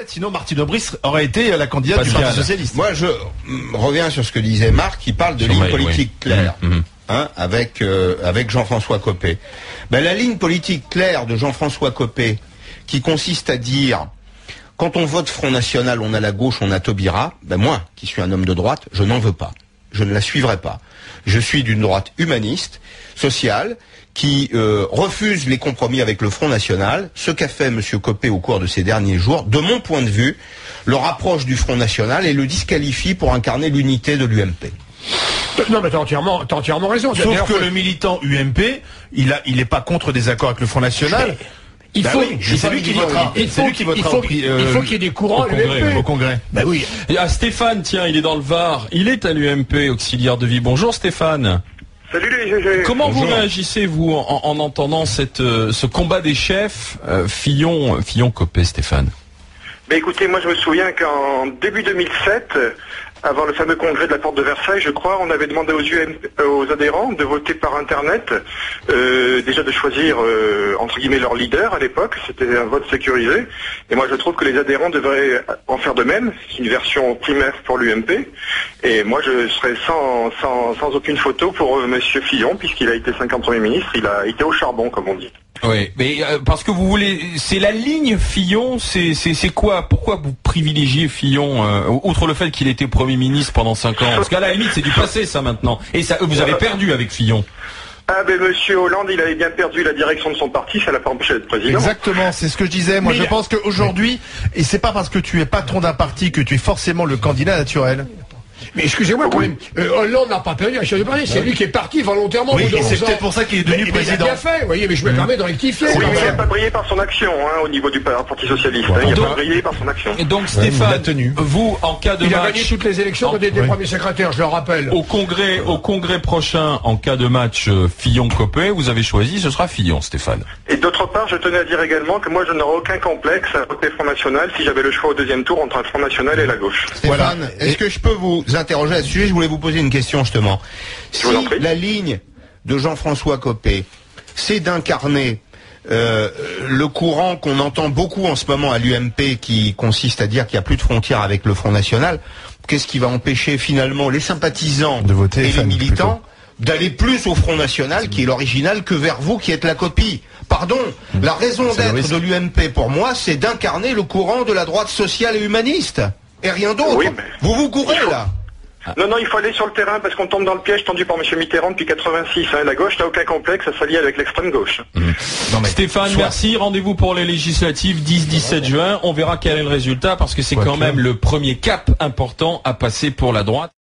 Sinon, Martine Aubry aurait été la candidate du Parti Socialiste. Moi, je reviens sur ce que disait Marc, qui parle de ligne politique claire, avec Jean-François Copé. Ben, la ligne politique claire de Jean-François Copé, qui consiste à dire, quand on vote Front National, on a la gauche, on a Taubira, ben moi, qui suis un homme de droite, je n'en veux pas. Je ne la suivrai pas. Je suis d'une droite humaniste, sociale, qui refuse les compromis avec le Front National. Ce qu'a fait M. Copé au cours de ces derniers jours, de mon point de vue, le rapproche du Front National et le disqualifie pour incarner l'unité de l'UMP. Non, mais t'as entièrement raison. Sauf que le militant UMP, il est pas contre des accords avec le Front National. C'est lui qui votera. Il faut qu'il y ait des courants au Congrès. Bah oui. Ah, Stéphane, tiens, il est dans le Var. Il est à l'UMP, auxiliaire de vie. Bonjour Stéphane. Salut les GG. Comment vous réagissez, vous, en entendant ce combat des chefs, Fillon-Copé, Stéphane? Écoutez, moi je me souviens qu'en début 2007, avant le fameux congrès de la Porte de Versailles, je crois, on avait demandé aux adhérents de voter par Internet, déjà de choisir, entre guillemets, leur leader à l'époque. C'était un vote sécurisé. Et moi, je trouve que les adhérents devraient en faire de même. C'est une version primaire pour l'UMP. Et moi, je serais sans aucune photo pour Monsieur Fillon, puisqu'il a été 5 ans Premier ministre. Il a été au charbon, comme on dit. Oui, mais parce que vous voulez, c'est la ligne Fillon, c'est quoi? Pourquoi vous privilégiez Fillon, outre le fait qu'il était Premier ministre pendant 5 ans? Parce qu'à la limite, c'est du passé, ça, maintenant. Et ça, vous avez perdu avec Fillon. Ah ben Monsieur Hollande, il avait bien perdu la direction de son parti, ça l'a pas empêché d'être président. Exactement, c'est ce que je disais. Moi, je pense qu'aujourd'hui, et c'est pas parce que tu es patron d'un parti que tu es forcément le candidat naturel. Mais excusez-moi quand même, Hollande n'a pas perdu la chef de parti, c'est lui qui est parti volontairement. Oui, et c'est peut-être pour ça qu'il est devenu président. Il a bien fait, vous voyez, mais je me permets de rectifier. Oui, mais il n'a pas brillé par son action, au niveau du Parti Socialiste. Il n'a pas brillé par son action. Et donc Stéphane, vous, en cas de match... Il a gagné toutes les élections des premiers secrétaires, je le rappelle. Au congrès prochain, en cas de match Fillon-Copé, vous avez choisi, ce sera Fillon, Stéphane. Et d'autre part, je tenais à dire également que moi, je n'aurais aucun complexe à voter Front National si j'avais le choix au deuxième tour entre un Front National et la gauche. Stéphane, est-ce que je peux vous interroger à ce sujet? Je voulais vous poser une question justement. Si la ligne de Jean-François Copé, c'est d'incarner le courant qu'on entend beaucoup en ce moment à l'UMP, qui consiste à dire qu'il n'y a plus de frontières avec le Front National, qu'est-ce qui va empêcher finalement les sympathisants de voter et les militants d'aller plus au Front National, qui est l'original, que vers vous, qui êtes la copie? Pardon, la raison d'être de l'UMP, pour moi, c'est d'incarner le courant de la droite sociale et humaniste. Et rien d'autre. Oui, vous courez, là. Non, il faut aller sur le terrain parce qu'on tombe dans le piège tendu par M. Mitterrand depuis 86. La gauche n'a aucun complexe à s'allier avec l'extrême gauche. Stéphane, merci. Rendez-vous pour les législatives 10-17 juin. On verra quel est le résultat parce que c'est quand même le premier cap important à passer pour la droite.